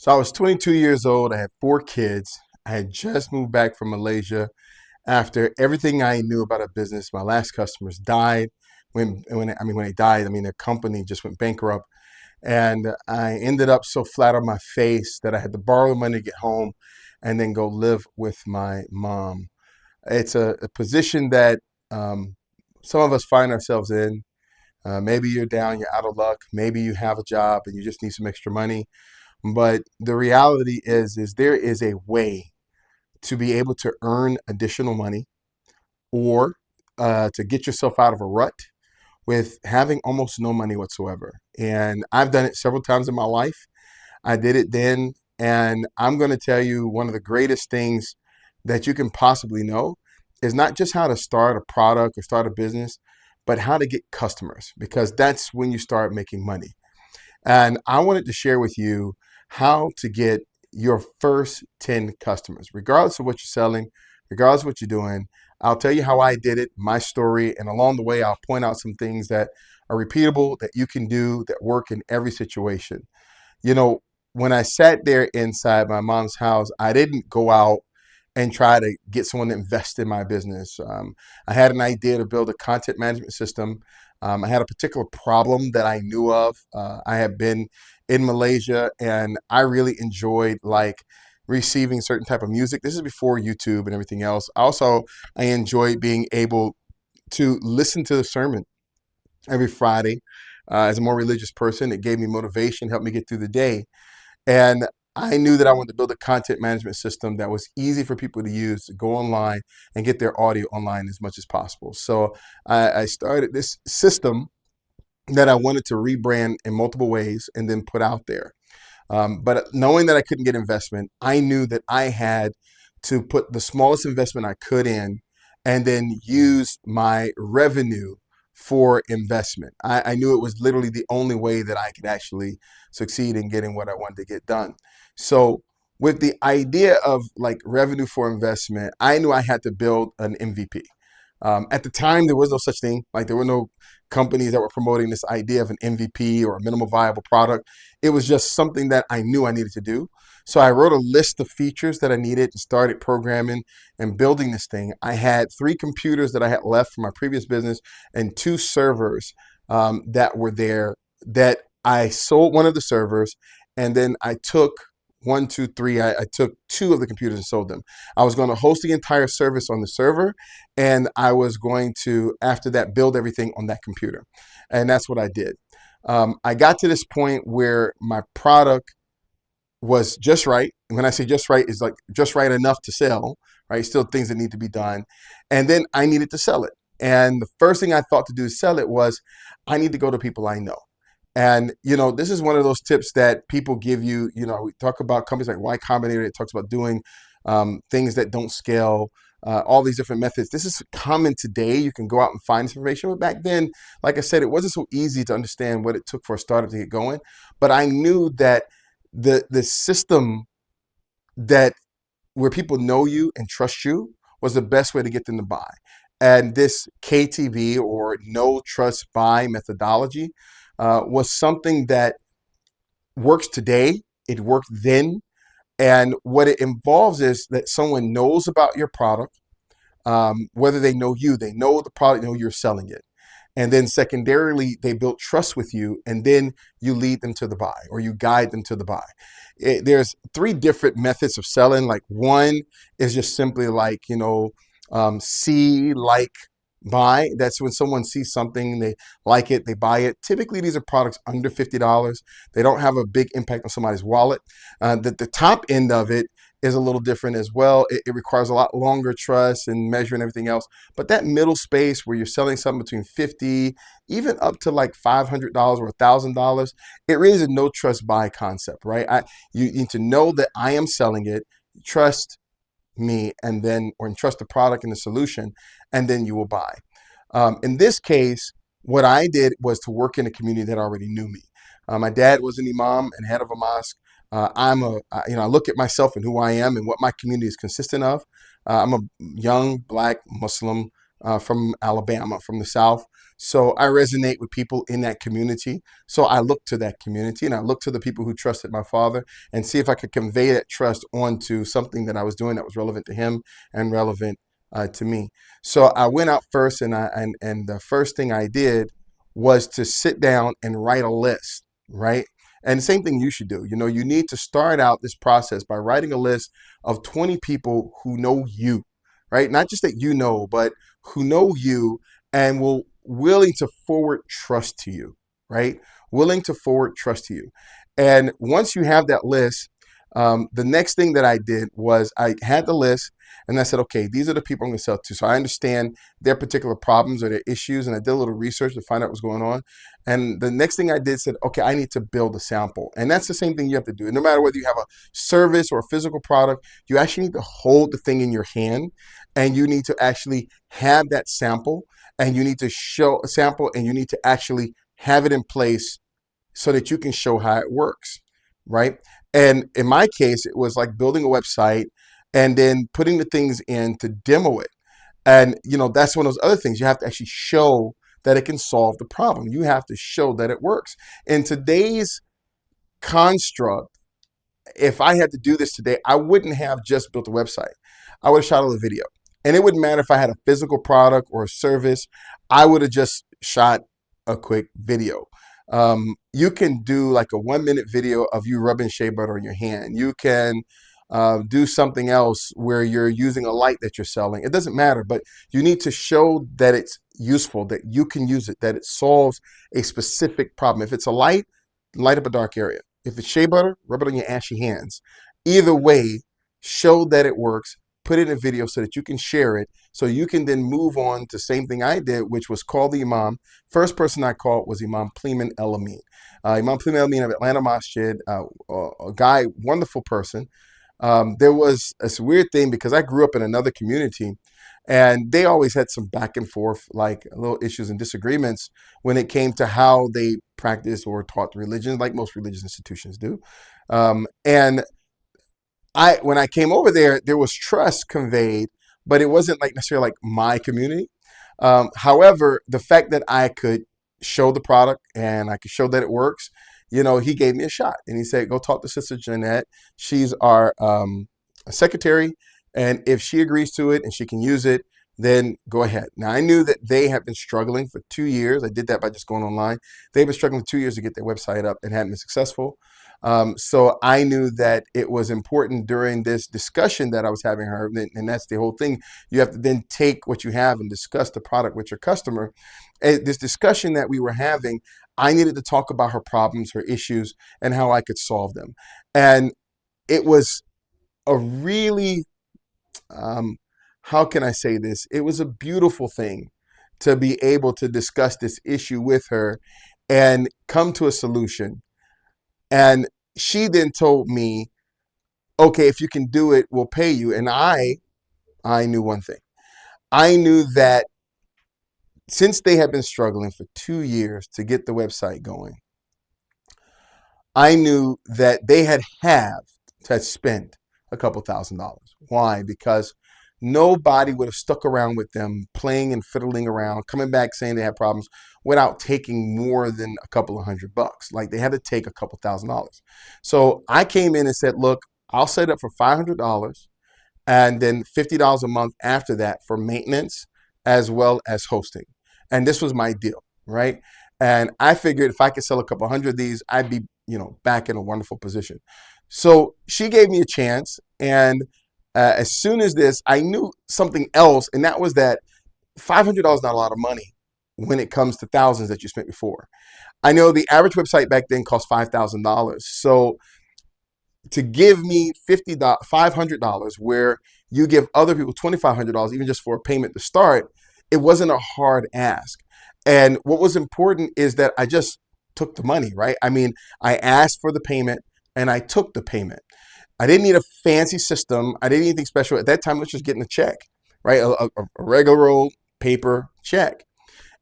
So I was 22 years old. I had four kids. I had just moved back from Malaysia after everything I knew about a business. My last customers died. When they died, their company just went bankrupt, and I ended up so flat on my face that I had to borrow money to get home, and then go live with my mom. It's a position that um, some of us find ourselves in. Maybe you're down, you're out of luck. Maybe you have a job and you just need some extra money. But the reality is there is a way to be able to earn additional money or to get yourself out of a rut with having almost no money whatsoever. And I've done it several times in my life. I did it then. And I'm going to tell you one of the greatest things that you can possibly know is not just how to start a product or start a business, but how to get customers, because that's when you start making money. And I wanted to share with you how to get your first 10 customers, regardless of what you're selling, regardless of what you're doing. I'll tell you how I did it, my story, and along the way, I'll point out some things that are repeatable that you can do that work in every situation. You know, when I sat there inside my mom's house, I didn't go out and try to get someone to invest in my business. I had an idea to build a content management system. I had a particular problem that I knew of. I had been in Malaysia and I really enjoyed like receiving certain type of music. This is before YouTube and everything else. Also, I enjoyed being able to listen to the sermon every Friday. As a more religious person, it gave me motivation, helped me get through the day. And I knew that I wanted to build a content management system that was easy for people to use to go online and get their audio online as much as possible. So I started this system that I wanted to rebrand in multiple ways and then put out there. But knowing that I couldn't get investment, I knew that I had to put the smallest investment I could in and then use my revenue for investment. I knew it was literally the only way that I could actually succeed in getting what I wanted to get done. So, with the idea of like revenue for investment, I knew I had to build an MVP. At the time, there was no such thing. Like there were no companies that were promoting this idea of an MVP or a minimal viable product. It was just something that I knew I needed to do. So I wrote a list of features that I needed and started programming and building this thing. I had three computers that I had left from my previous business and two servers that were there that I sold one of the servers, and then I took one, two, three. I took two of the computers and sold them. I was going to host the entire service on the server, and I was going to, after that, build everything on that computer. And that's what I did. I got to this point where my product was just right. And when I say just right, is like just right enough to sell, right? Still things that need to be done. And then I needed to sell it. And the first thing I thought to do to sell it was I need to go to people I know. And, this is one of those tips that people give you. We talk about companies like Y Combinator. It talks about doing things that don't scale, all these different methods. This is common today. You can go out and find this information. But back then, like I said, it wasn't so easy to understand what it took for a startup to get going. But I knew that the system that where people know you and trust you was the best way to get them to buy. And this KTB, or no trust buy methodology, was something that works today. It worked then. And what it involves is that someone knows about your product, whether they know you, they know the product, know you're selling it. And then secondarily, they build trust with you, and then you lead them to the buy or you guide them to the buy. There's three different methods of selling. Like one is just simply like, see, like, buy. That's when someone sees something, they like it, they buy it. Typically, these are products under $50. They don't have a big impact on somebody's wallet. The top end of it is a little different as well. It requires a lot longer trust and measure and everything else. But that middle space where you're selling something between 50, even up to like $500 or $1,000, it really is a no trust buy concept, right? You need to know that I am selling it, trust me, and then, or trust the product and the solution, and then you will buy. In this case, what I did was to work in a community that already knew me. My dad was an imam and head of a mosque. I look at myself and who I am and what my community is consistent of. I'm a young black Muslim from Alabama, from the South. So I resonate with people in that community. So I look to that community and I look to the people who trusted my father and see if I could convey that trust onto something that I was doing that was relevant to him and relevant to me. So I went out first, and the first thing I did was to sit down and write a list, right? And the same thing you should do. You need to start out this process by writing a list of 20 people who know you, right? Not just that you know, but who know you and will willing to forward trust to you, right? Willing to forward trust to you. And once you have that list, the next thing that I did was I had the list and I said, okay, these are the people I'm going to sell to. So I understand their particular problems or their issues. And I did a little research to find out what's going on. And the next thing I did said, okay, I need to build a sample. And that's the same thing you have to do. No matter whether you have a service or a physical product, you actually need to hold the thing in your hand and you need to actually have that sample and you need to show a sample and you need to actually have it in place so that you can show how it works, right? And in my case, it was like building a website and then putting the things in to demo it. And, that's one of those other things. You have to actually show that it can solve the problem. You have to show that it works. In today's construct, if I had to do this today, I wouldn't have just built a website. I would have shot a little video. And it wouldn't matter if I had a physical product or a service. I would have just shot a quick video. You can do like a 1-minute video of you rubbing shea butter on your hand. You can do something else where you're using a light that you're selling. It doesn't matter, but you need to show that it's useful, that you can use it, that it solves a specific problem. If it's a light, light up a dark area. If it's shea butter, rub it on your ashy hands. Either way, show that it works, put it in a video so that you can share it, so you can then move on to the same thing I did, which was call the Imam. First person I called was Imam Pleeman El Amin. Imam Pleeman El Amin of Atlanta Masjid, a guy, wonderful person. There was a weird thing because I grew up in another community and they always had some back and forth, like little issues and disagreements when it came to how they practiced or taught religion, like most religious institutions do. And when I came over there was trust conveyed, but it wasn't like necessarily like my community. However, the fact that I could show the product and I could show that it works, he gave me a shot and he said, go talk to Sister Jeanette. She's our secretary. And if she agrees to it and she can use it, then go ahead. Now, I knew that they have been struggling for 2 years. I did that by just going online. They've been struggling for 2 years to get their website up and hadn't been successful. So I knew that it was important during this discussion that I was having her, and that's the whole thing. You have to then take what you have and discuss the product with your customer. This discussion that we were having, I needed to talk about her problems, her issues, and how I could solve them. And it was a really, how can I say this? It was a beautiful thing to be able to discuss this issue with her and come to a solution. And she then told me, okay, if you can do it, we'll pay you. And I knew one thing. I knew that since they had been struggling for 2 years to get the website going, I knew that they had spent a couple $1,000s. Why? Because nobody would have stuck around with them playing and fiddling around, coming back saying they had problems without taking more than a couple of $100. Like they had to take a couple $1,000s. So I came in and said, look, I'll set it up for $500 and then $50 a month after that for maintenance as well as hosting. And this was my deal, right? And I figured if I could sell a couple hundred of these, I'd be, back in a wonderful position. So she gave me a chance. And as soon as this, I knew something else. And that was that $500 is not a lot of money when it comes to thousands that you spent before. I know the average website back then cost $5,000. So to give me $500 where you give other people $2,500, even just for a payment to start, it wasn't a hard ask. And what was important is that I just took the money, right? I mean, I asked for the payment and I took the payment. I didn't need a fancy system. I didn't need anything special. At that time, let's just get in a check, right? A regular old paper check.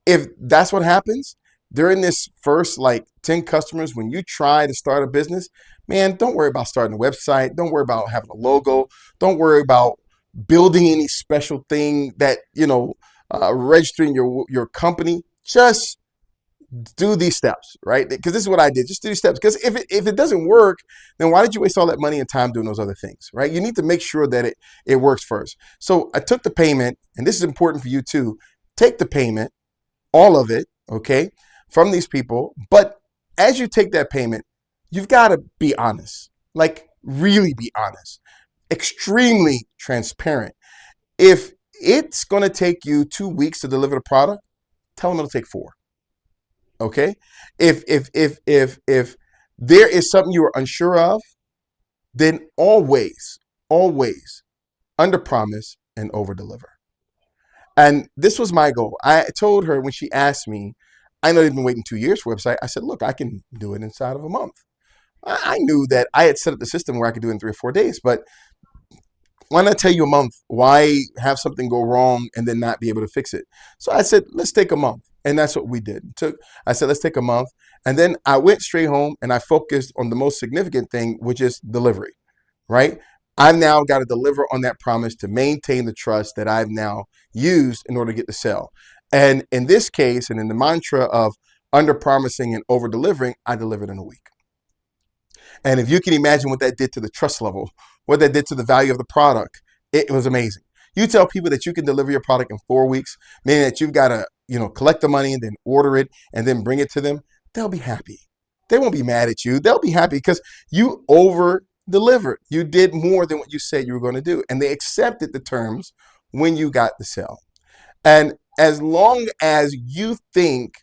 If that's what happens during this first 10 customers, when you try to start a business, man, don't worry about starting a website. Don't worry about having a logo. Don't worry about building any special thing that, registering your company. just do these steps, right? Because this is what I did. Just do these steps. Because if it doesn't work, then why did you waste all that money and time doing those other things, right? You need to make sure that it works first. So I took the payment, and this is important for you too. Take the payment, all of it, okay, from these people. But as you take that payment, you've got to be honest, like really be honest, extremely transparent. If it's going to take you 2 weeks to deliver the product, tell them it'll take 4. Okay. If there is something you are unsure of, then always under promise and over deliver. And this was my goal. I told her when she asked me, I know they've been waiting 2 years for a website. I said, look, I can do it inside of a month. I knew that I had set up the system where I could do it in 3 or 4 days, but why not tell you a month? Why have something go wrong and then not be able to fix it? So I said, let's take a month. And that's what we did. I said, let's take a month. And then I went straight home and I focused on the most significant thing, which is delivery, right? I've now got to deliver on that promise to maintain the trust that I've now used in order to get the sale. And in this case, and in the mantra of under promising and over delivering, I delivered in a week. And if you can imagine what that did to the trust level, what that did to the value of the product, it was amazing. You tell people that you can deliver your product in 4 weeks, meaning that you've got to, collect the money and then order it and then bring it to them, they'll be happy. They won't be mad at you. They'll be happy because you over delivered. You did more than what you said you were going to do. And they accepted the terms when you got the sale. And as long as you think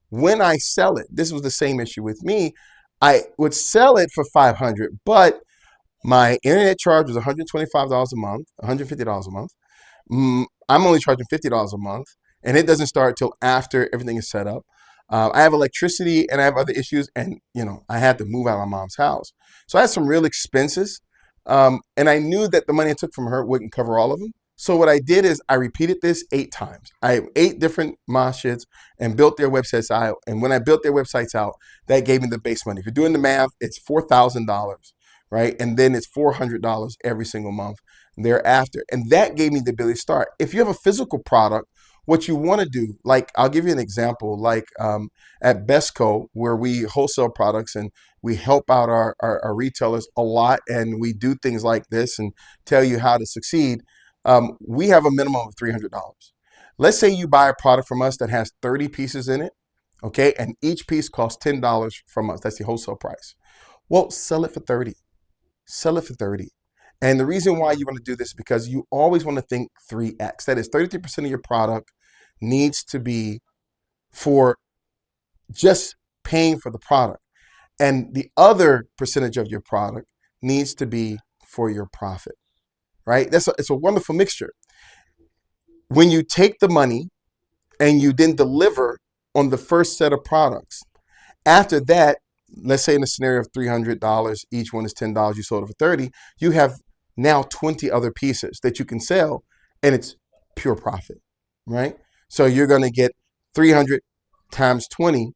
when I sell it, this was the same issue with me, I would sell it for $500, but my internet charge was $125 a month, $150 a month. I'm only charging $50 a month, and it doesn't start till after everything is set up. I have electricity and I have other issues, and I had to move out of my mom's house. So I had some real expenses, and I knew that the money I took from her wouldn't cover all of them. So what I did is I repeated this 8 times. I have 8 different masjids and built their websites out. And when I built their websites out, that gave me the base money. If you're doing the math, it's $4,000, right? And then it's $400 every single month thereafter. And that gave me the ability to start. If you have a physical product, what you want to do, like I'll give you an example, like at Bestco, where we wholesale products and we help out our retailers a lot, and we do things like this and tell you how to succeed. We have a minimum of $300. Let's say you buy a product from us that has 30 pieces in it, okay, and each piece costs $10 from us. That's the wholesale price. Well, sell it for 30. Sell it for 30. And the reason why you want to do this is because you always want to think 3x. That is 33% of your product needs to be for just paying for the product. And the other percentage of your product needs to be for your profit, right? It's a wonderful mixture. When you take the money and you then deliver on the first set of products, after that, let's say in a scenario of $300, each one is $10, you sold it for 30, you have now 20 other pieces that you can sell, and it's pure profit, right? So you're going to get 300 times 20,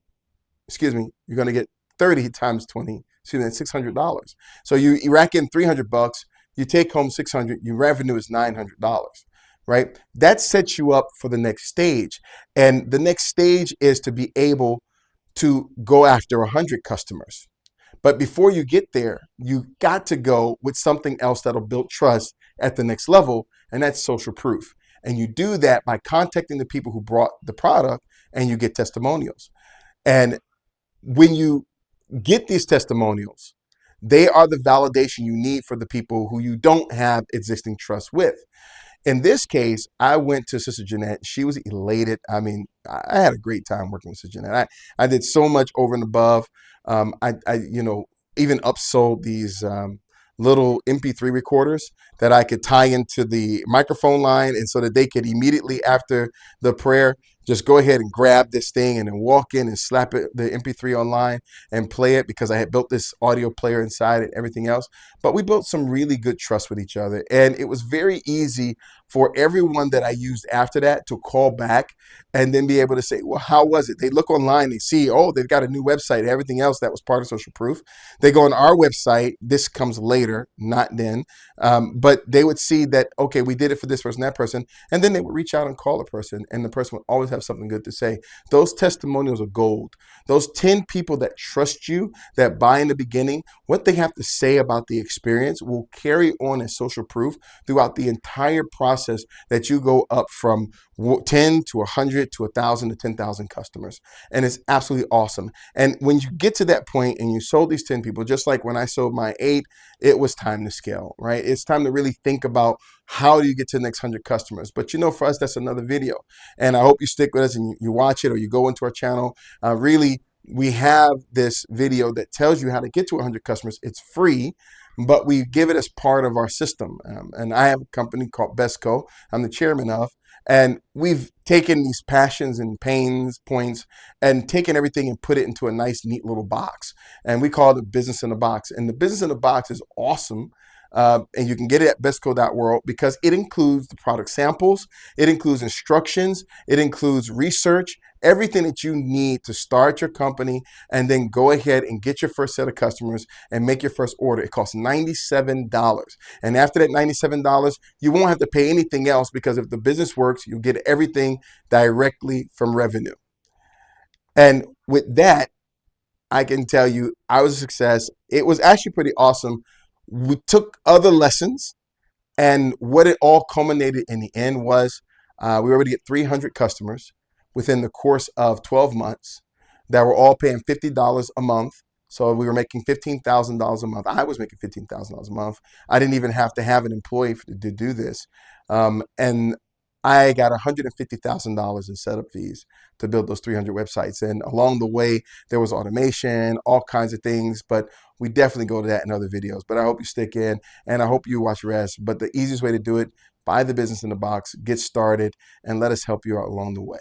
you're going to get 30 times 20, that's $600. So you rack in $300, you take home 600, your revenue is $900, right? That sets you up for the next stage. And the next stage is to be able to go after 100 customers. But before you get there, you got to go with something else that'll build trust at the next level, and that's social proof. And you do that by contacting the people who brought the product, and you get testimonials. And when you get these testimonials, they are the validation you need for the people who you don't have existing trust with. In this case, I went to Sister Jeanette. She was elated. I mean, I had a great time working with Sister Jeanette. I did so much over and above. I even upsold these little MP3 recorders that I could tie into the microphone line, and so that they could immediately after the prayer just go ahead and grab this thing and then walk in and slap it, the MP3 online, and play it, because I had built this audio player inside and everything else. But we built some really good trust with each other, and it was very easy for everyone that I used after that to call back and then be able to say, well, how was it? They look online, they see, oh, they've got a new website, everything else that was part of Social Proof. They go on our website, this comes later, not then, but they would see that, okay, we did it for this person, that person, and then they would reach out and call the person, and the person would always have have something good to say. Those testimonials are gold. Those 10 people that trust you, that buy in the beginning, what they have to say about the experience will carry on as social proof throughout the entire process that you go up from 10 to 100 to 1,000 to 10,000 customers. And it's absolutely awesome. And when you get to that point and you sold these 10 people, just like when I sold my 8, it was time to scale, right? It's time to really think about how do you get to the next 100 customers. But for us, that's another video. And I hope you stick with us and you watch it, or you go into our channel. Really, we have this video that tells you how to get to 100 customers. It's free, but we give it as part of our system. And I have a company called Bestco I'm the chairman of. And we've taken these passions and pains points and taken everything and put it into a nice, neat little box. And we call it the business in a box. And the business in a box is awesome. And you can get it at bestco.world because it includes the product samples, it includes instructions, it includes research, everything that you need to start your company and then go ahead and get your first set of customers and make your first order. It costs $97. And after that $97, you won't have to pay anything else because if the business works, you'll get everything directly from revenue. And with that, I can tell you I was a success. It was actually pretty awesome. We took other lessons, and what it all culminated in the end was we were able to get 300 customers within the course of 12 months that were all paying $50 a month. So we were making $15,000 a month. I was making $15,000 a month. I didn't even have to have an employee to do this. And I got $150,000 in setup fees to build those 300 websites. And along the way, there was automation, all kinds of things, but we definitely go to that in other videos. But I hope you stick in and I hope you watch the rest. But the easiest way to do it, buy the business in the box, get started, and let us help you out along the way.